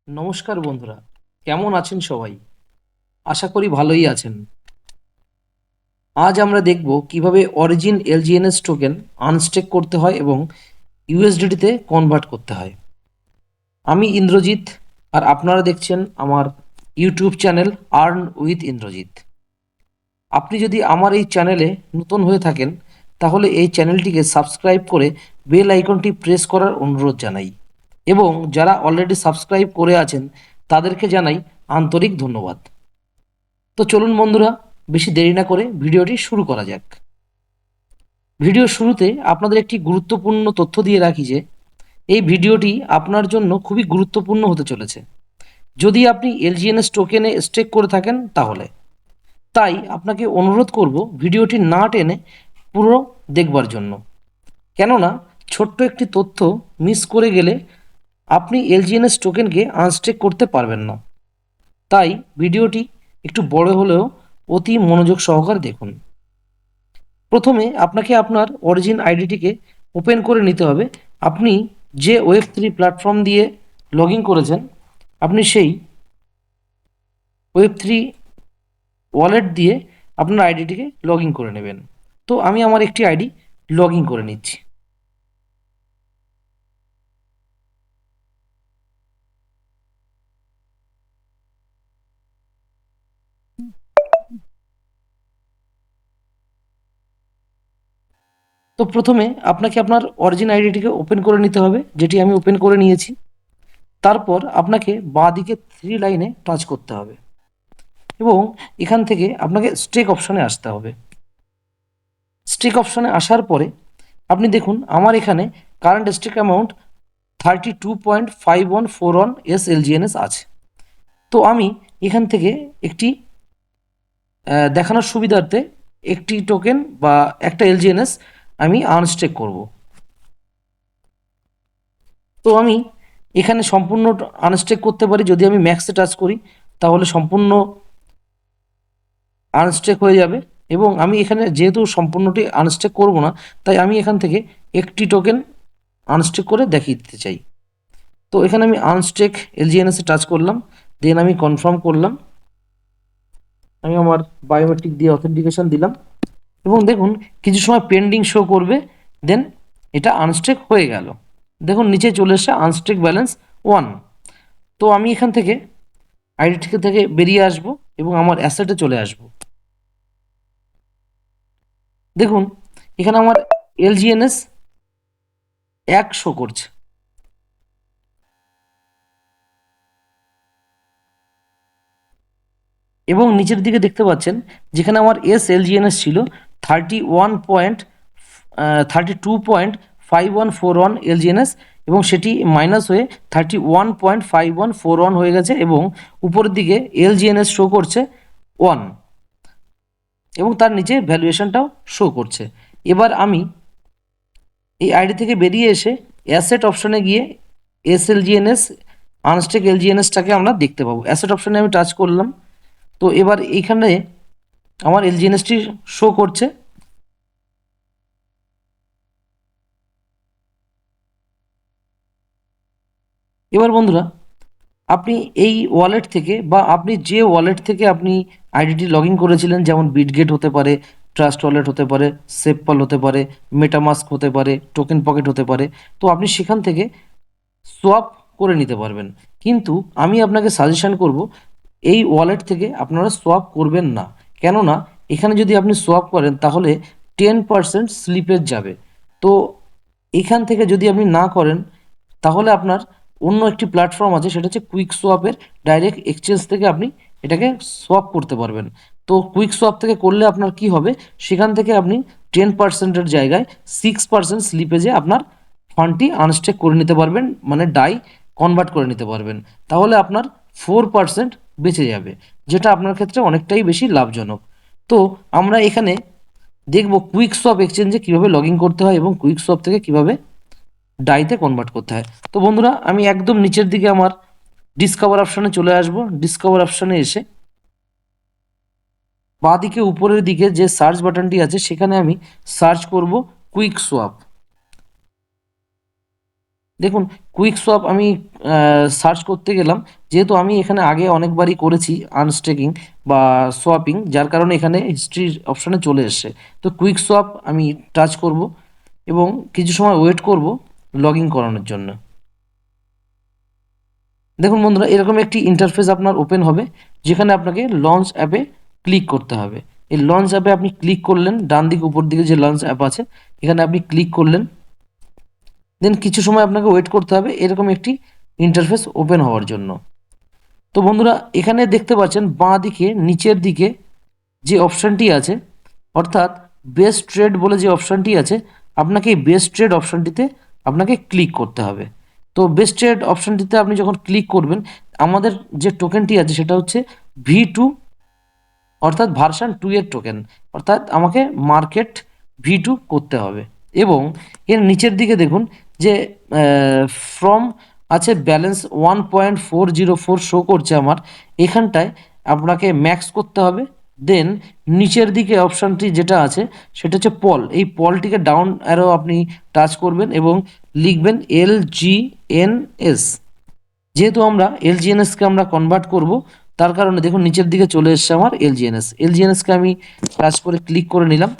নমস্কার বন্ধুরা, কেমন আছেন সবাই? আশা করি ভালোই আছেন। আজ আমরা দেখব কিভাবে অরিজিন এলজিএনএস টোকেন আনস্টেক করতে হয় এবং ইউএসডিটিতে কনভার্ট করতে হয়। আমি ইন্দ্রজিৎ, আর আপনারা দেখছেন আমার YouTube channel earn with Indrajit. আপনি যদি আমার এই চ্যানেলে নতুন হয়ে থাকেন তাহলে এই চ্যানেলটিকে সাবস্ক্রাইব করে বেল আইকনটি প্রেস করার অনুরোধ জানাই, এবং যারা অলরেডি সাবস্ক্রাইব করে আছেন তাদেরকে জানাই আন্তরিক ধন্যবাদ। তো চলুন বন্ধুরা, বেশি দেরি না করে ভিডিওটি শুরু করা যাক। ভিডিওর শুরুতে আপনাদের একটি গুরুত্বপূর্ণ তথ্য দিয়ে রাখি যে এই ভিডিওটি আপনার জন্য খুবই গুরুত্বপূর্ণ হতে চলেছে যদি আপনি এলজিএনএস টোকেনে স্টেক করে থাকেন তাহলে। তাই আপনাকে অনুরোধ করব ভিডিওটি না টেনে পুরো দেখবার জন্য, কেননা ছোট্ট একটি তথ্য মিস করে গেলে আপনি এলজিএনএস টোকেনকে আনস্টেক করতে পারবেন না। তাই ভিডিওটি একটু বড় হলেও অতি মনোযোগ সহকারে দেখুন। প্রথমে আপনাকে আপনার অরিজিন আইডিটিকে ওপেন করে নিতে হবে। আপনি যে ওয়েব3 প্ল্যাটফর্ম দিয়ে লগ ইন করেছেন, আপনি সেই ওয়েব3 ওয়ালেট দিয়ে আপনার আইডিটিকে লগ ইন করে নেবেন। তো আমি আমার একটি আইডি লগ ইন করে নিচ্ছি। তো প্রথমে আপনাকে আপনার অরিজিন আইডিটিকে ওপেন করে নিতে হবে, যেটি আমি ওপেন করে নিয়েছি। তারপর আপনাকে বাঁ দিকে 3 লাইনে টাচ করতে হবে এবং এখান থেকে আপনাকে স্টেক অপশানে আসতে হবে। স্টেক অপশানে আসার পরে আপনি দেখুন আমার এখানে কারেন্ট স্টেক অ্যামাউন্ট 32.5141 এলজিএনএস আছে। তো আমি এখান থেকে একটি দেখানোর সুবিধার্থে একটি টোকেন বা একটা এলজিএনএস আমি আনস্টেক করব। তো আমি এখানে সম্পূর্ণ আনস্টেক করতে পারি। যদি আমি ম্যাক্সে টাচ করি তাহলে সম্পূর্ণ আনস্টেক হয়ে যাবে, এবং আমি এখানে যেহেতু সম্পূর্ণটি আনস্টেক করব না, তাই আমি এখান থেকে একটি টোকেন আনস্টেক করে দেখিয়ে দিতে চাই। তো এখানে আমি আনস্টেক এলজিএনএসে টাচ করলাম, দেন আমি কনফার্ম করলাম। আমি আমার বায়োমেট্রিক দিয়ে অথেন্টিকেশন দিলাম এবং দেখুন কিছু সময় পেন্ডিং শো করবে, দেন এটা আনস্টেক হয়ে গেল। দেখুন নিচে চলে এসে আনস্টেক ব্যালেন্স 1। তো আমি এখান থেকে আইডি থেকে বেরিয়ে আসব এবং আমার অ্যাসেটে চলে আসব। দেখুন এখানে আমার এলজিএনএস 1 শো করছে এবং নিচের দিকে দেখতে পাচ্ছেন যেখানে আমার এলজিএনএস ছিল 32.5141 এলজিএনএস, এবং সেটি মাইনাস হয়ে 31.5141 হয়ে গেছে এবং উপরের দিকে এলজিএনএস শো করছে 1 এবং তার নিচে ভ্যালুয়েশনটাও শো করছে। এবার আমি এই আইডি থেকে বেরিয়ে এসে অ্যাসেট অপশনে গিয়ে এলজিএনএস আনস্টেক এলজিএনএসটাকে আমরা দেখতে পাবো। অ্যাসেট অপশনে আমি টাচ করলাম। তো এবার এইখানে আমার এলজিএনএসটি শো করছে। এবার বন্ধুরা, আপনি এই ওয়ালেট থেকে বা আপনি যে ওয়ালেট থেকে আপনি আইডিটি লগ ইন করেছিলেন, যেমন বিটগেট হতে পারে, ট্রাস্ট ওয়ালেট হতে পারে, সেপপাল হতে পারে, মেটামাস্ক হতে পারে, টোকেন পকেট হতে পারে, তো আপনি সেখান থেকে সোয়াপ করে নিতে পারবেন। কিন্তু আমি আপনাকে সাজেশন করব এই ওয়ালেট থেকে আপনারা সোয়াপ করবেন না, কেননা এখানে যদি আপনি সোয়াপ করেন তাহলে 10% স্লিপেজ যাবে। তো এখান থেকে যদি আপনি না করেন তাহলে আপনার অন্য একটি প্ল্যাটফর্ম আছে, সেটা হচ্ছে কুইক সোয়াপের ডাইরেক্ট এক্সচেঞ্জ থেকে আপনি এটাকে সোয়াপ করতে পারবেন। তো কুইক সোয়াপ থেকে করলে আপনার কি হবে, সেখান থেকে আপনি 10%-এর জায়গায় 6% স্লিপেজে আপনার ফান্ডটি আনস্টেক করে নিতে পারবেন, মানে ডাই কনভার্ট করে নিতে পারবেন। তাহলে আপনার 4% বেঁচে যাবে, যেটা আপনার ক্ষেত্রে অনেকটাই বেশি লাভজনক। তো আমরা এখানে দেখব কুইক সোয়াপ এক্সচেঞ্জে কীভাবে লগ ইন করতে হয় এবং কুইক সোয়াপ থেকে কীভাবে ডাইতে কনভার্ট করতে হয়। তো বন্ধুরা, আমি একদম নিচের দিকে আমার ডিসকভার অপশানে চলে আসব। ডিসকভার অপশানে এসে বাঁ দিকে উপরের দিকে যে সার্চ বাটনটি আছে সেখানে আমি সার্চ করব কুইক সোয়াপ। দেখুন কুইক সোয়াপ আমি সার্চ করতে গেলাম, যেহেতু আমি এখানে আগে অনেকবারই করেছি আনস্টেকিং বা সোয়াপিং, যার কারণে এখানে হিস্ট্রির অপশানে চলে এসছে। তো কুইক সোয়াপ আমি টাচ করব এবং কিছু সময় ওয়েট করব লগ ইন করানোর জন্য। দেখুন বন্ধুরা, এরকম একটি ইন্টারফেস আপনার ওপেন হবে, যেখানে আপনাকে লঞ্চ অ্যাপে ক্লিক করতে হবে। এই লঞ্চ অ্যাপে আপনি ক্লিক করলেন, ডান দিকে উপর দিকে যে লঞ্চ অ্যাপ আছে এখানে আপনি ক্লিক করলেন। দেন কিছু সময় আপনাকে ওয়েট করতে হবে এরকম একটি ইন্টারফেস ওপেন হওয়ার জন্য। তো বন্ধুরা, এখানে দেখতে পাচ্ছেন বাঁ দিকে নিচের দিকে যে অপশানটি আছে, অর্থাৎ বেস্ট ট্রেড বলে যে অপশানটি আছে, আপনাকে এই বেস্ট ট্রেড অপশানটিতে আপনাকে ক্লিক করতে হবে। তো বেস্ট ট্রেড অপশানটিতে আপনি যখন ক্লিক করবেন, আমাদের যে টোকেনটি আছে সেটা হচ্ছে V2, অর্থাৎ ভার্সন 2 এর টোকেন, অর্থাৎ আমাকে মার্কেট V2 করতে হবে। এবং এর নিচের দিকে দেখুন যে ফ্রম আছে ব্যালেন্স 1.404 শো করছে আমার, এখানটায় আপনাকে ম্যাক্স করতে হবে। দেন নিচের দিকে অপশানটি যেটা আছে সেটা হচ্ছে পল, এই পলটিকে ডাউন অ্যারো আপনি টাচ করবেন এবং লিখবেন LGNS। যেহেতু আমরা LGNSকে আমরা কনভার্ট করব, তার কারণে দেখুন নিচের দিকে চলে এসছে আমার LGNSকে আমি টাচ করে ক্লিক করে নিলাম।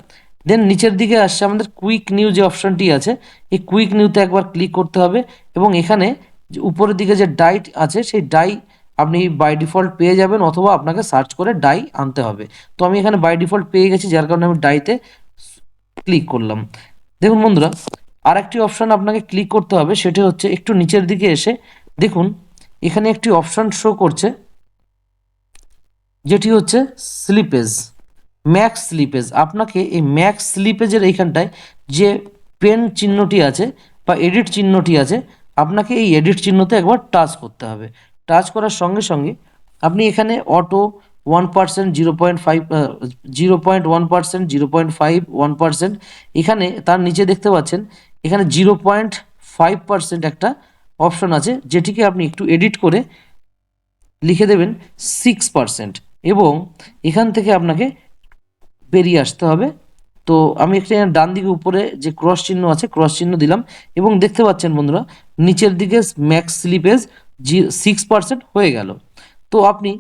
দেন নিচের দিকে আসছে আমাদের কুইক নিউ যে অপশানটি আছে, এই কুইক নিউতে একবার ক্লিক করতে হবে এবং এখানে যে উপরের দিকে যে ডাই আছে সেই ডাই আপনি বাই ডিফল্ট পেয়ে যাবেন, অথবা আপনাকে সার্চ করে ডাই আনতে হবে। তো আমি এখানে বাই ডিফল্ট পেয়ে গেছি, যার কারণে আমি ডাইতে ক্লিক করলাম। দেখুন বন্ধুরা, আর একটি অপশান আপনাকে ক্লিক করতে হবে, সেটা হচ্ছে একটু নিচের দিকে এসে দেখুন এখানে একটি অপশান শো করছে, যেটি হচ্ছে স্লিপেজ, ম্যাক্স স্লিপেজ। আপনাকে এই ম্যাক্স স্লিপেজের এইখানটায় যে পেন চিহ্নটি আছে বা এডিট চিহ্নটি আছে, আপনাকে এই এডিট চিহ্নতে একবার টাচ করতে হবে। টাচ করার সঙ্গে সঙ্গে আপনি এখানে অটো 1%, 0.5, 0.1%, 0.5, 1%, এখানে তার নিচে দেখতে পাচ্ছেন এখানে 0.5% একটা অপশন আছে, যেটিকে আপনি একটু এডিট করে লিখে দেবেন 6%, এবং এখান থেকে আপনাকে বেরিয়ে আসতে হবে। তো আমি একটা ডান দিকে উপরে যে ক্রস চিহ্ন আছে ক্রস চিহ্ন দিলাম, এবং দেখতে পাচ্ছেন বন্ধুরা নিচের দিকে ম্যাক্স স্লিপেজ 6% হয়ে গেল। তো আপনি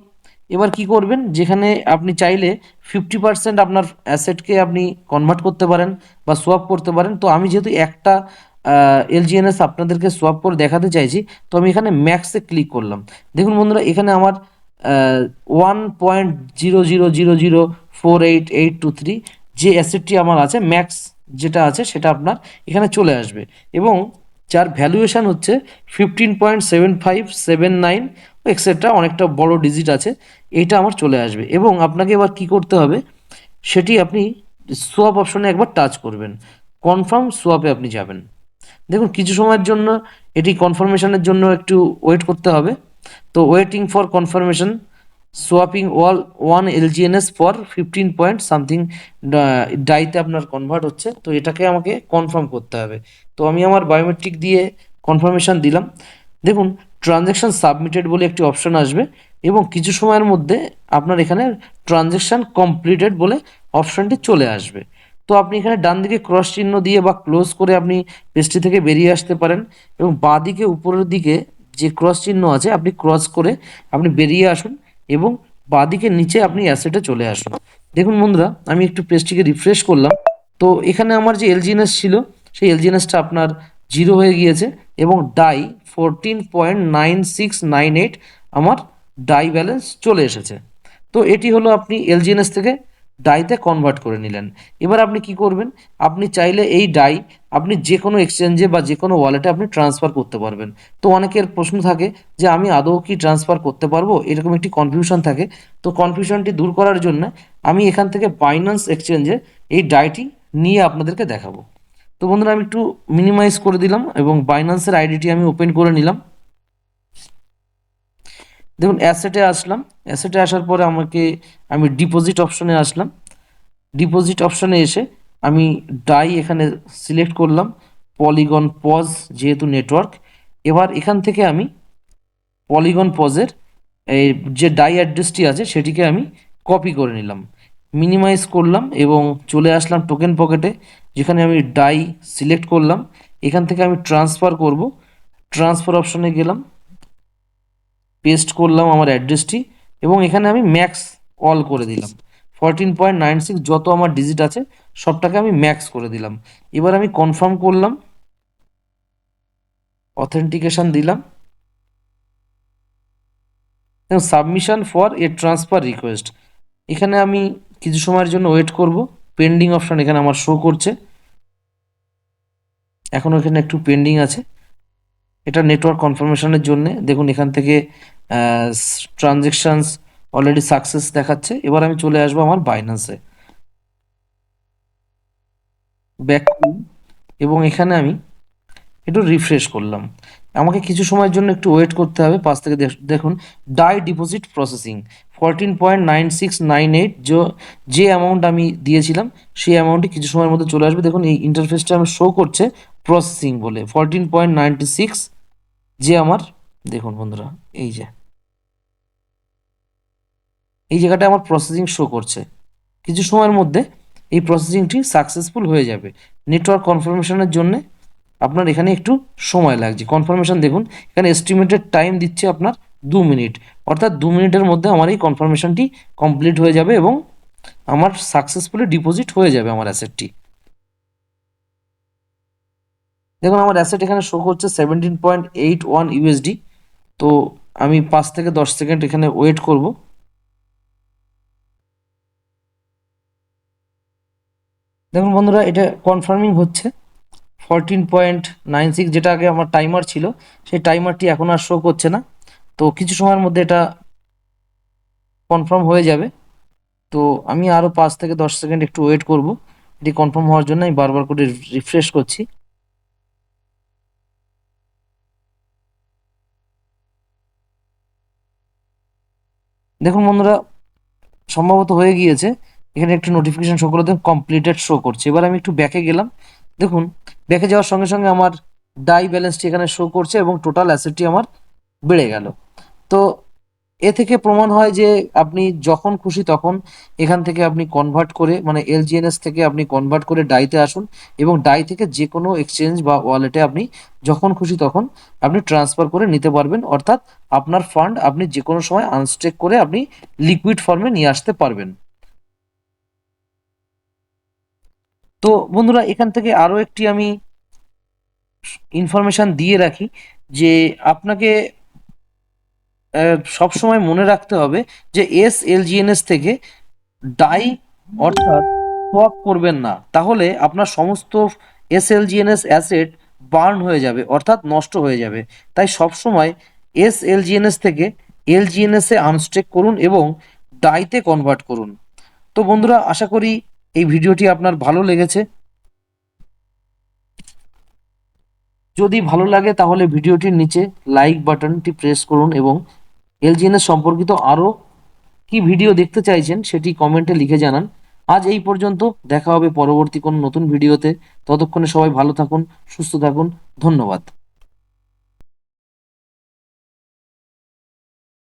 এবার কি করবেন, যেখানে আপনি চাইলে 50% আপনার অ্যাসেটকে আপনি কনভার্ট করতে পারেন বা সোয়াপ করতে পারেন। তো আমি যেহেতু একটা LGNS আপনাদেরকে সোয়াপ করে দেখাতে চাইছি, তো আমি এখানে ম্যাক্সে ক্লিক করলাম। দেখুন বন্ধুরা, এখানে আমার 1.000048823 যে অ্যাসেটটি আমার আছে, ম্যাক্স যেটা আছে সেটা আপনার এখানে চলে আসবে, এবং যার ভ্যালুয়েশন হচ্ছে 15.7579 এক্সেট্রা, অনেকটা বড় ডিজিট আছে, এইটা আমার চলে আসবে। এবং আপনাকে এবার কি করতে হবে, সেটি আপনি সোয়াপ অপশনে একবার টাচ করবেন, কনফার্ম সোয়াপে আপনি যাবেন। দেখুন কিছু সময়ের জন্য এটি কনফার্মেশনের জন্য একটু ওয়েট করতে হবে। তো waiting for confirmation swapping wall 1 LGNS for 15 point something ডাইতে আপনার কনভার্ট হচ্ছে, তো এটাকে আমাকে কনফার্ম করতে হবে। তো আমি আমার বায়োমেট্রিক দিয়ে কনফার্মেশন দিলাম। দেখুন ট্রানজ্যাকশান সাবমিটেড বলে একটি অপশন আসবে, এবং কিছু সময়ের মধ্যে আপনার এখানে ট্রানজ্যাকশান কমপ্লিটেড বলে অপশানটি চলে আসবে। তো আপনি এখানে ডান দিকে ক্রস চিহ্ন দিয়ে বা ক্লোজ করে আপনি পেজটি থেকে বেরিয়ে আসতে পারেন, এবং বাঁ দিকে উপরের দিকে যে ক্রস চিহ্ন আছে আপনি ক্রস করে আপনি বেরিয়ে আসুন, এবং বাঁদিকে নিচে আপনি অ্যাসেটে চলে আসুন। দেখুন বন্ধুরা, আমি একটু পেজটিকে রিফ্রেশ করলাম, তো এখানে আমার যে LGNS ছিল সেই LGNSটা আপনার 0 হয়ে গিয়েছে, এবং ডাই 14.9698 আমার ডাই ব্যালেন্স চলে এসেছে। তো এটি হলো আপনি LGNS থেকে ডাইতে কনভার্ট করে নিলেন। এবার আপনি কি করবেন, আপনি চাইলে এই ডাই আপনি যে কোনো এক্সচেঞ্জে বা যে কোনো ওয়ালেটে আপনি ট্রান্সফার করতে পারবেন। তো অনেকের প্রশ্ন থাকে যে আমি আদৌ কি ট্রান্সফার করতে পারবো, এরকম একটি কনফিউশন থাকে। তো কনফিউশনটি দূর করার জন্য আমি এখান থেকে বাইন্যান্স এক্সচেঞ্জে এই ডাইটি নিয়ে আপনাদেরকে দেখাবো। তো বন্ধুরা, আমি একটু মিনিমাইজ করে দিলাম এবং বাইন্যান্সের আইডিটি আমি ওপেন করে নিলাম। দেখুন অ্যাসেটে আসলাম, অ্যাসেটে আসার পরে আমি ডিপোজিট অপশনে আসলাম। ডিপোজিট অপশনে এসে আমি ডাই এখানে সিলেক্ট করলাম, পলিগন পজ যেহেতু নেটওয়ার্ক। এবার এখান থেকে আমি পলিগন পজের এই যে ডাই অ্যাড্রেসটি আছে সেটিকে আমি কপি করে নিলাম, মিনিমাইজ করলাম এবং চলে আসলাম টোকেন পকেটে, যেখানে আমি ডাই সিলেক্ট করলাম। এখান থেকে আমি ট্রান্সফার করব, ট্রান্সফার অপশনে গেলাম, পেস্ট করলাম আমার অ্যাড্রেসটি এবং এখানে আমি ম্যাক্স অল করে দিলাম। 14.96 যত আমার ডিজিট আছে সবটাকে আমি ম্যাক্স করে দিলাম। এবার আমি কনফার্ম করলাম, অথেন্টিকেশন দিলাম এবং submission for a transfer request. এখানে আমি কিছু সময়ের জন্য ওয়েট করব। পেন্ডিং অপশন এখানে আমার শো করছে, এখনও এখানে একটু পেন্ডিং আছে। এটা নেটওয়ার্ক কনফার্মেশনের জন্য। দেখুন এখান থেকে ট্রানজেকশনস অলরেডি সাকসেস দেখাচ্ছে। এবার আমি চলে আসবো আমার বাইন্যান্সে, ব্যাক এবং এখানে আমি একটু রিফ্রেশ করলাম। আমাকে কিছু সময়ের জন্য একটু ওয়েট করতে হবে। পাশ থেকে দেখুন ডাই ডিপোজিট প্রসেসিং 14.9698 যে অ্যামাউন্ট আমি দিয়েছিলাম সেই অ্যামাউন্টটি কিছু সময়ের মধ্যে চলে আসবে। দেখুন এই ইন্টারফেসটা আমার শো করছে প্রসেসিং বলে 14.96 যে আমার, দেখুন বন্ধুরা এই জায়গাটা আমার প্রসেসিং শো করছে। কিছু সময়ের মধ্যে এই প্রসেসিংটি সাকসেসফুল হয়ে যাবে। নেটওয়ার্ক কনফার্মেশনের জন্য আপনার এখানে একটু সময় লাগছে। কনফার্মেশন দেখুন এখানে এস্টিমেটেড টাইম দিচ্ছে আপনার 2 মিনিট, অর্থাৎ 2 মিনিটের মধ্যে আমার এই কনফার্মেশনটি কমপ্লিট হয়ে যাবে এবং আমার সাকসেসফুলি ডিপোজিট হয়ে যাবে আমার অ্যাসেটটি। দেখুন আমার অ্যাসেট এখানে শো করছে 17.81 ইউএসডি। তো আমি 5 থেকে 10 সেকেন্ড এখানে ওয়েট করব। দেখুন বন্ধুরা এটা কনফার্মিং হচ্ছে। 14.96 যেটা আগে আমার টাইমার ছিল সেই টাইমারটি এখন আর শো করছে না। তো কিছু সময়ের মধ্যে এটা কনফার্ম হয়ে যাবে। তো আমি আরও 5 থেকে 10 সেকেন্ড একটু ওয়েট করব। এটি কনফার্ম হওয়ার জন্য আমি বারবার করে রিফ্রেশ করছি। দেখুন বন্ধুরা সম্ভবত হয়ে গিয়েছে। এখানে একটু নোটিফিকেশন শো করে দেন, কমপ্লিটেড শো করছে। এবার আমি একটু ব্যাকে গেলাম। দেখুন ব্যাকে যাওয়ার সঙ্গে সঙ্গে আমার ডাই ব্যালেন্সটি এখানে শো করছে এবং টোটাল অ্যাসেটটি আমার বেড়ে গেল। তো এ থেকে প্রমাণ হয় যে আপনি যখন খুশি তখন এখান থেকে আপনি কনভার্ট করে, মানে এলজিএনএস থেকে আপনি কনভার্ট করে ডাইতে আসুন এবং ডাই থেকে যে কোনো এক্সচেঞ্জ বা ওয়ালেটে আপনি যখন খুশি তখন আপনি ট্রান্সফার করে নিতে পারবেন। অর্থাৎ আপনার ফান্ড আপনি যে কোনো সময় আনস্টেক করে আপনি লিকুইড ফর্মে নিয়ে আসতে পারবেন। তো বন্ধুরা এখান থেকে আরও একটি আমি ইনফরমেশন দিয়ে রাখি যে আপনাকে সবসময় মনে রাখতে হবে যে এলজিএনএস থেকে ডাই অর্থাৎ সোয়াপ করবেন না, তাহলে আপনার সমস্ত এলজিএনএস অ্যাসেট বার্ন হয়ে যাবে অর্থাৎ নষ্ট হয়ে যাবে। তাই সবসময় এলজিএনএস থেকে এলজিএনএস এ আনস্টেক করুন এবং ডাইতে কনভার্ট করুন। তো বন্ধুরা আশা করি এই ভিডিওটি আপনার ভালো লেগেছে। যদি ভালো লাগে তাহলে ভিডিওটির নিচে লাইক বাটনটি প্রেস করুন এবং এলজিএনএস সম্পর্কিত আরও কি ভিডিও দেখতে চাইছেন সেটি কমেন্টে লিখে জানান। আজ এই পর্যন্ত, দেখা হবে পরবর্তী কোনো নতুন ভিডিওতে। ততক্ষণে সবাই ভালো থাকুন, সুস্থ থাকুন, ধন্যবাদ।